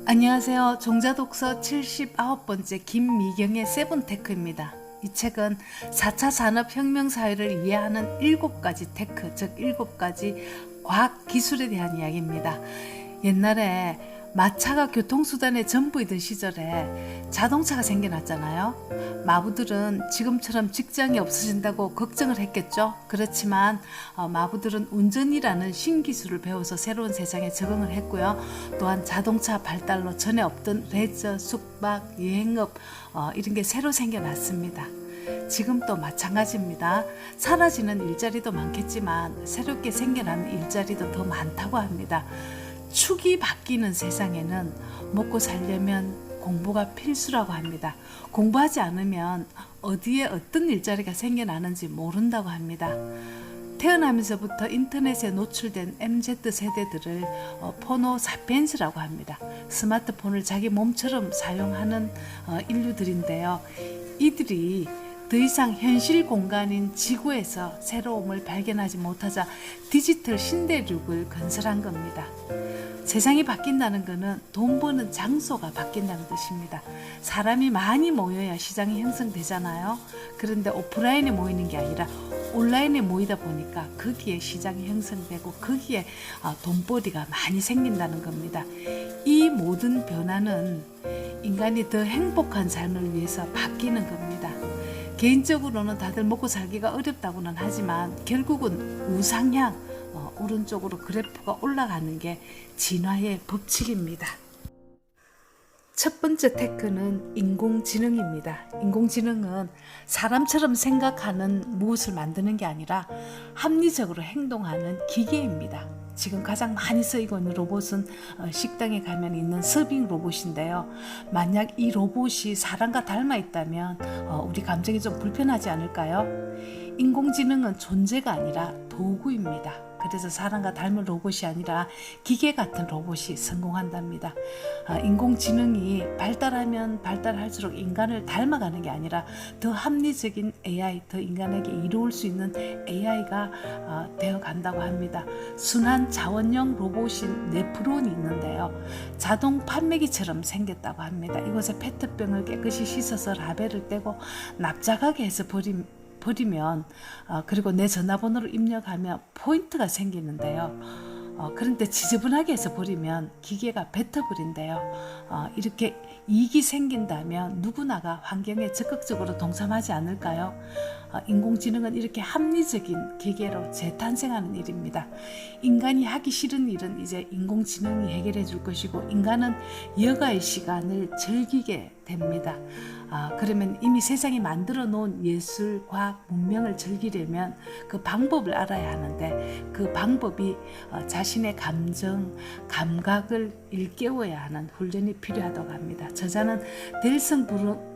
안녕하세요. 종자독서 79번째 김미경의 세븐테크입니다. 이 책은 4차 산업혁명 사회를 이해하는 7가지 테크, 즉 7가지 과학기술에 대한 이야기입니다. 옛날에 마차가 교통수단의 전부이던 시절에 자동차가 생겨났잖아요. 마부들은 지금처럼 직장이 없어진다고 걱정을 했겠죠. 그렇지만 마부들은 운전이라는 신기술을 배워서 새로운 세상에 적응을 했고요. 또한 자동차 발달로 전에 없던 레저, 숙박, 여행업 이런 게 새로 생겨났습니다. 지금도 마찬가지입니다. 사라지는 일자리도 많겠지만 새롭게 생겨나는 일자리도 더 많다고 합니다. 축이 바뀌는 세상에는 먹고 살려면 공부가 필수라고 합니다. 공부하지 않으면 어디에 어떤 일자리가 생겨나는지 모른다고 합니다. 태어나면서부터 인터넷에 노출된 MZ세대들을 포노사피엔스라고 합니다. 스마트폰을 자기 몸처럼 사용하는 인류들인데요. 이들이 더 이상 현실 공간인 지구에서 새로움을 발견하지 못하자 디지털 신대륙을 건설한 겁니다. 세상이 바뀐다는 것은 돈 버는 장소가 바뀐다는 뜻입니다. 사람이 많이 모여야 시장이 형성되잖아요. 그런데 오프라인에 모이는 게 아니라 온라인에 모이다 보니까 거기에 시장이 형성되고 거기에 돈벌이가 많이 생긴다는 겁니다. 이 모든 변화는 인간이 더 행복한 삶을 위해서 바뀌는 겁니다. 개인적으로는 다들 먹고 살기가 어렵다고는 하지만 결국은 우상향, 오른쪽으로 그래프가 올라가는 게 진화의 법칙입니다. 첫 번째 테크는 인공지능입니다. 인공지능은 사람처럼 생각하는 무엇을 만드는 게 아니라 합리적으로 행동하는 기계입니다. 지금 가장 많이 쓰이고 있는 로봇은 식당에 가면 있는 서빙 로봇인데요. 만약 이 로봇이 사람과 닮아 있다면 우리 감정이 좀 불편하지 않을까요? 인공지능은 존재가 아니라 도구입니다. 그래서 사람과 닮은 로봇이 아니라 기계 같은 로봇이 성공한답니다. 인공지능이 발달하면 발달할수록 인간을 닮아가는 게 아니라 더 합리적인 AI, 더 인간에게 이로울 수 있는 AI가 되어간다고 합니다. 순환 자원형 로봇인 네프론이 있는데요. 자동 판매기처럼 생겼다고 합니다. 이곳에 페트병을 깨끗이 씻어서 라벨을 떼고 납작하게 해서 버리면 그리고 내 전화번호를 입력하면 포인트가 생기는데요. 그런데 지저분하게 해서 버리면 기계가 뱉어버린대요. 이렇게 이익이 생긴다면 누구나가 환경에 적극적으로 동참하지 않을까요? 인공지능은 이렇게 합리적인 기계로 재탄생하는 일입니다. 인간이 하기 싫은 일은 이제 인공지능이 해결해 줄 것이고 인간은 여가의 시간을 즐기게 됩니다. 그러면 이미 세상이 만들어 놓은 예술, 과학, 문명을 즐기려면 그 방법을 알아야 하는데 그 방법이 자신의 감정, 감각을 일깨워야 하는 훈련이 필요하다고 합니다. 저자는 델성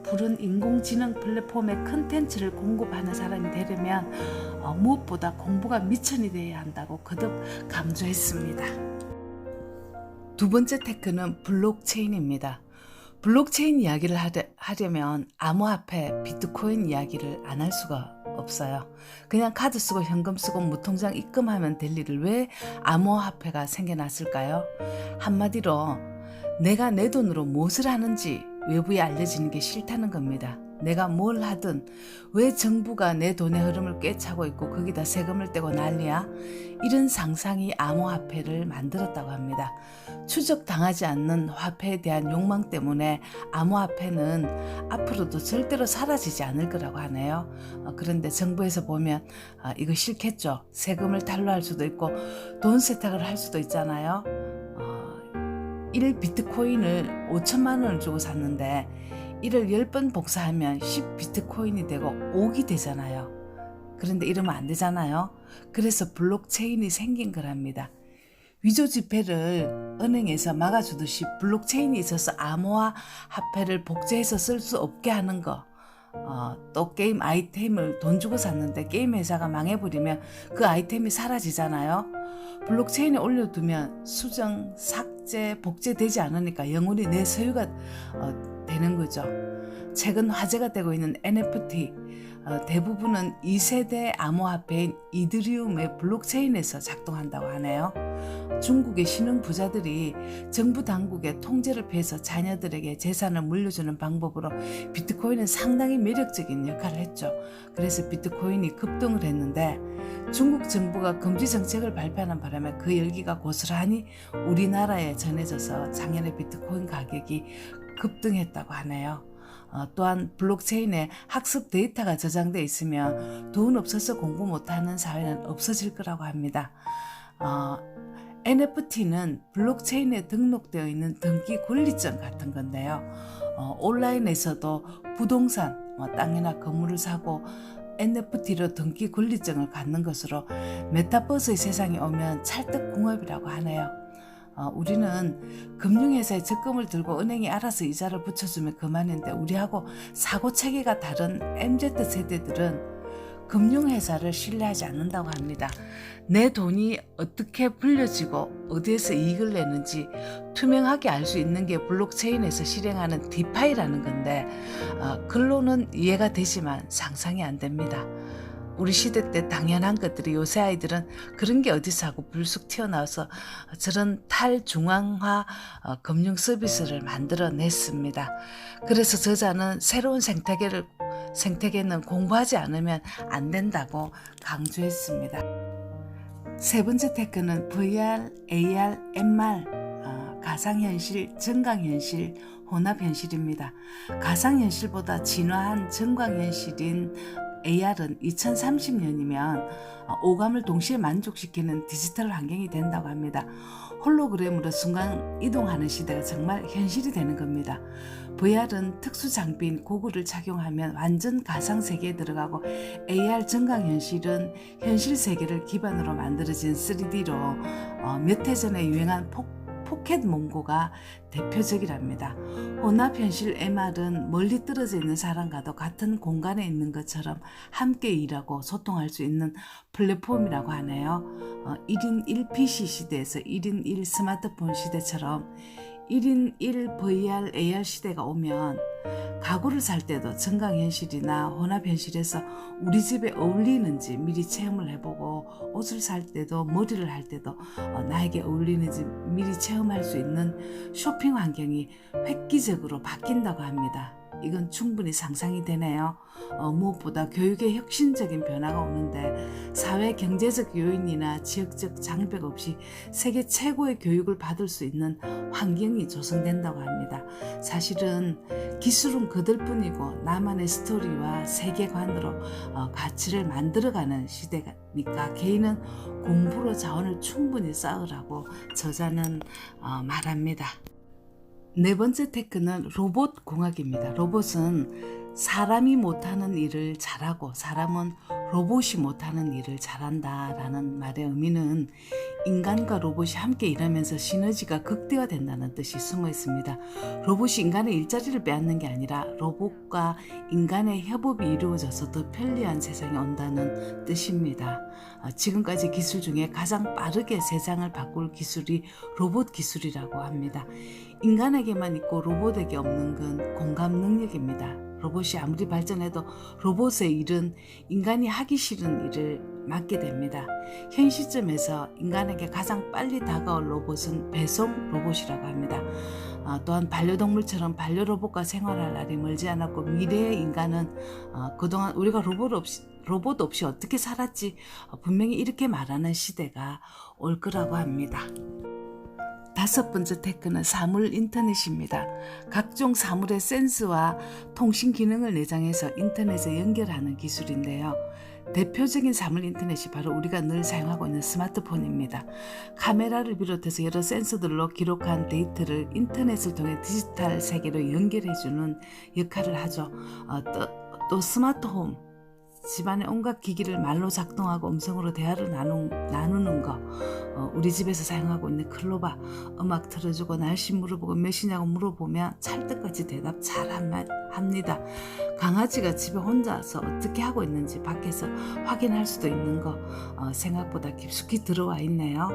부른 인공지능 플랫폼의 컨텐츠를 공급하는 사람이 되려면 무엇보다 공부가 미천이 되어야 한다고 거듭 강조했습니다. 두 번째 테크는 블록체인입니다. 블록체인 이야기를 하려면 암호화폐, 비트코인 이야기를 안 할 수가 없어요. 그냥 카드 쓰고 현금 쓰고 무통장 입금하면 될 일을 왜 암호화폐가 생겨났을까요? 한마디로 내가 내 돈으로 무엇을 하는지 외부에 알려지는 게 싫다는 겁니다. 내가 뭘 하든 왜 정부가 내 돈의 흐름을 꿰차고 있고 거기다 세금을 떼고 난리야? 이런 상상이 암호화폐를 만들었다고 합니다. 추적당하지 않는 화폐에 대한 욕망 때문에 암호화폐는 앞으로도 절대로 사라지지 않을 거라고 하네요. 그런데 정부에서 보면 이거 싫겠죠. 세금을 탈루할 수도 있고 돈 세탁을 할 수도 있잖아요. 1 비트코인을 5천만 원을 주고 샀는데 이를 10번 복사하면 10 비트코인이 되고 5기 되잖아요. 그런데 이러면 안 되잖아요. 그래서 블록체인이 생긴 거랍니다. 위조 지폐를 은행에서 막아주듯이 블록체인이 있어서 암호화폐를 복제해서 쓸 수 없게 하는 거. 또 게임 아이템을 돈 주고 샀는데 게임 회사가 망해버리면 그 아이템이 사라지잖아요. 블록체인에 올려두면 수정, 삭제, 복제되지 않으니까 영원히 내 소유가 되는 거죠. 최근 화제가 되고 있는 NFT, 대부분은 2세대 암호화폐인 이더리움의 블록체인에서 작동한다고 하네요. 중국의 신흥 부자들이 정부 당국의 통제를 피해서 자녀들에게 재산을 물려주는 방법으로 비트코인은 상당히 매력적인 역할을 했죠. 그래서 비트코인이 급등을 했는데 중국 정부가 금지 정책을 발표하는 바람에 그 열기가 고스란히 우리나라에 전해져서 작년에 비트코인 가격이 급등했다고 하네요. 또한 블록체인에 학습 데이터가 저장돼 있으면 돈 없어서 공부 못하는 사회는 없어질 거라고 합니다. NFT는 블록체인에 등록되어 있는 등기 권리증 같은 건데요. 온라인에서도 부동산, 땅이나 건물을 사고 NFT로 등기 권리증을 갖는 것으로 메타버스의 세상에 오면 찰떡궁합이라고 하네요. 우리는 금융회사에 적금을 들고 은행이 알아서 이자를 붙여주면 그만인데 우리하고 사고체계가 다른 MZ세대들은 금융회사를 신뢰하지 않는다고 합니다. 내 돈이 어떻게 불려지고 어디에서 이익을 내는지 투명하게 알 수 있는 게 블록체인에서 실행하는 디파이라는 건데 글로는 이해가 되지만 상상이 안 됩니다. 우리 시대 때 당연한 것들이 요새 아이들은 그런 게 어디서 하고 불쑥 튀어나와서 저런 탈중앙화 금융 서비스를 만들어냈습니다. 그래서 저자는 새로운 생태계는 공부하지 않으면 안 된다고 강조했습니다. 세 번째 테크는 VR, AR, MR, 가상현실, 증강현실, 혼합현실입니다. 가상현실보다 진화한 증강현실인 AR은 2030년이면 오감을 동시에 만족시키는 디지털 환경이 된다고 합니다. 홀로그램으로 순간 이동하는 시대가 정말 현실이 되는 겁니다. VR은 특수 장비인 고글을 착용하면 완전 가상 세계에 들어가고 AR 증강현실은 현실 세계를 기반으로 만들어진 3D로 몇 해 전에 유행한 포켓몬고가 대표적이랍니다. 혼합현실 MR은 멀리 떨어져 있는 사람과도 같은 공간에 있는 것처럼 함께 일하고 소통할 수 있는 플랫폼이라고 하네요. 1인 1PC 시대에서 1인 1 스마트폰 시대처럼 1인 1 VR, AR 시대가 오면 가구를 살 때도 증강현실이나 혼합현실에서 우리 집에 어울리는지 미리 체험을 해보고 옷을 살 때도 머리를 할 때도 나에게 어울리는지 미리 체험할 수 있는 쇼핑 환경이 획기적으로 바뀐다고 합니다. 이건 충분히 상상이 되네요. 무엇보다 교육에 혁신적인 변화가 오는데 사회 경제적 요인이나 지역적 장벽 없이 세계 최고의 교육을 받을 수 있는 환경이 조성된다고 합니다. 사실은 기술은 그들 뿐이고 나만의 스토리와 세계관으로 가치를 만들어가는 시대니까 개인은 공부로 자원을 충분히 쌓으라고 저자는 말합니다. 네 번째 테크는 로봇 공학입니다. 로봇은 사람이 못하는 일을 잘하고 사람은 로봇이 못하는 일을 잘한다라는 말의 의미는 인간과 로봇이 함께 일하면서 시너지가 극대화된다는 뜻이 숨어 있습니다. 로봇이 인간의 일자리를 빼앗는 게 아니라 로봇과 인간의 협업이 이루어져서 더 편리한 세상이 온다는 뜻입니다. 지금까지 기술 중에 가장 빠르게 세상을 바꿀 기술이 로봇 기술이라고 합니다. 인간에게만 있고 로봇에게 없는 건 공감 능력입니다. 로봇이 아무리 발전해도 로봇의 일은 인간이 하기 싫은 일을 맡게 됩니다. 현 시점에서 인간에게 가장 빨리 다가올 로봇은 배송 로봇이라고 합니다. 또한 반려동물처럼 반려로봇과 생활할 날이 멀지 않았고 미래의 인간은 그동안 우리가 로봇 없이 어떻게 살았지 분명히 이렇게 말하는 시대가 올 거라고 합니다. 다섯 번째 테크는 사물 인터넷입니다. 각종 사물의 센스와 통신 기능을 내장해서 인터넷에 연결하는 기술인데요. 대표적인 사물 인터넷이 바로 우리가 늘 사용하고 있는 스마트폰입니다. 카메라를 비롯해서 여러 센서들로 기록한 데이터를 인터넷을 통해 디지털 세계로 연결해주는 역할을 하죠. 또 스마트홈, 집안의 온갖 기기를 말로 작동하고 음성으로 대화를 나누는 거, 우리 집에서 사용하고 있는 클로바, 음악 틀어주고 날씨 물어보고 몇이냐고 물어보면 찰떡같이 대답 잘 합니다. 강아지가 집에 혼자서 어떻게 하고 있는지 밖에서 확인할 수도 있는 거 생각보다 깊숙이 들어와 있네요.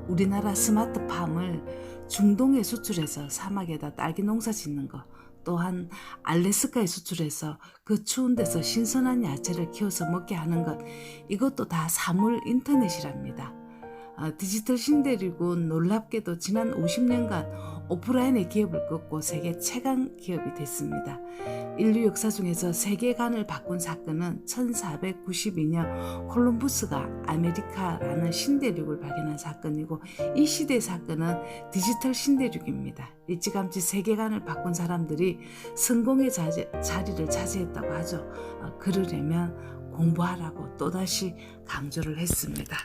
우리나라 스마트팜을 중동에 수출해서 사막에다 딸기 농사 짓는 거, 또한 알래스카에 수출해서 그 추운 데서 신선한 야채를 키워서 먹게 하는 것, 이것도 다 사물 인터넷이랍니다. 디지털 신대륙은 놀랍게도 지난 50년간 오프라인의 기업을 꺾고 세계 최강 기업이 됐습니다. 인류 역사 중에서 세계관을 바꾼 사건은 1492년 콜럼부스가 아메리카라는 신대륙을 발견한 사건이고, 이 시대의 사건은 디지털 신대륙입니다. 일찌감치 세계관을 바꾼 사람들이 성공의 자리를 차지했다고 하죠. 그러려면 공부하라고 또다시 강조를 했습니다.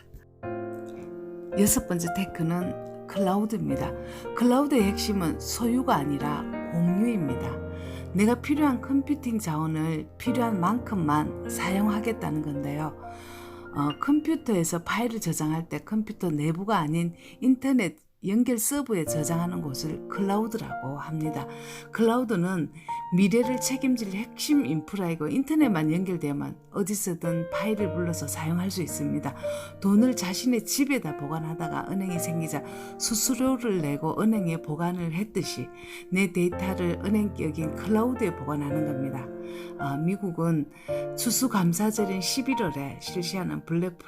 6번째 테크는 클라우드입니다. 클라우드의 핵심은 소유가 아니라 공유입니다. 내가 필요한 컴퓨팅 자원을 필요한 만큼만 사용하겠다는 건데요. 컴퓨터에서 파일을 저장할 때 컴퓨터 내부가 아닌 인터넷 연결 서버에 저장하는 곳을 클라우드라고 합니다. 클라우드는 미래를 책임질 핵심 인프라이고, 인터넷만 연결되면 어디서든 파일을 불러서 사용할 수 있습니다. 돈을 자신의 집에다 보관하다가 은행이 생기자 수수료를 내고 은행에 보관을 했듯이 내 데이터를 은행격인 클라우드에 보관하는 겁니다. 미국은 추수감사절인 11월에 실시하는 블랙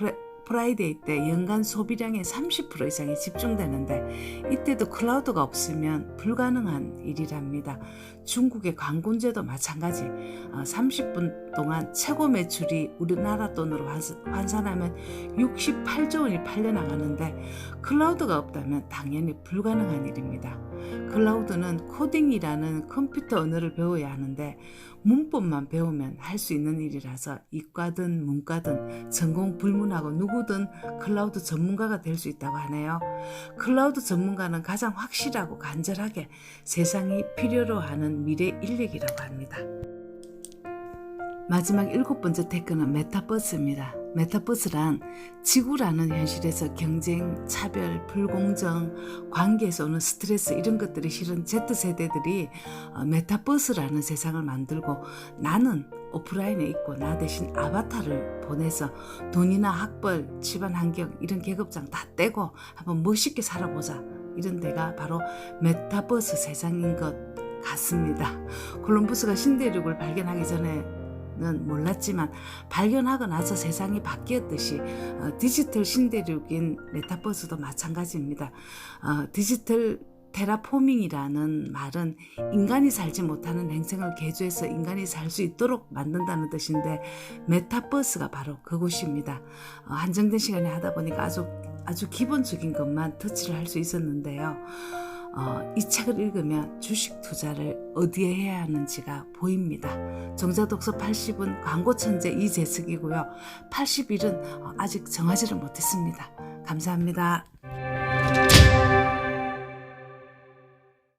프라이데이 때 연간 소비량의 30% 이상이 집중되는데, 이때도 클라우드가 없으면 불가능한 일이랍니다. 중국의 관공제도 마찬가지. 30분 동안 최고 매출이 우리나라 돈으로 환산하면 68조 원이 팔려나가는데, 클라우드가 없다면 당연히 불가능한 일입니다. 클라우드는 코딩이라는 컴퓨터 언어를 배워야 하는데, 문법만 배우면 할 수 있는 일이라서 이과든 문과든 전공 불문하고 누구든 클라우드 전문가가 될 수 있다고 하네요. 클라우드 전문가는 가장 확실하고 간절하게 세상이 필요로 하는 미래 인력이라고 합니다. 마지막 7번째 테크는 메타버스입니다. 메타버스란 지구라는 현실에서 경쟁, 차별, 불공정, 관계에서 오는 스트레스, 이런 것들이 실은 Z세대들이 메타버스라는 세상을 만들고, 나는 오프라인에 있고 나 대신 아바타를 보내서 돈이나 학벌, 집안 환경, 이런 계급장 다 떼고 한번 멋있게 살아보자, 이런 데가 바로 메타버스 세상인 것 같습니다. 콜럼부스가 신대륙을 발견하기 전에 는 몰랐지만 발견하고 나서 세상이 바뀌었듯이 디지털 신대륙인 메타버스도 마찬가지입니다. 디지털 테라포밍이라는 말은 인간이 살지 못하는 행성을 개조해서 인간이 살 수 있도록 만든다는 뜻인데, 메타버스가 바로 그곳입니다. 한정된 시간에 하다 보니까 아주 기본적인 것만 터치를 할 수 있었는데요. 이 책을 읽으면 주식 투자를 어디에 해야 하는지가 보입니다. 정자독서 80은 광고 천재 이재석이고요. 81은 아직 정하지를 못했습니다. 감사합니다.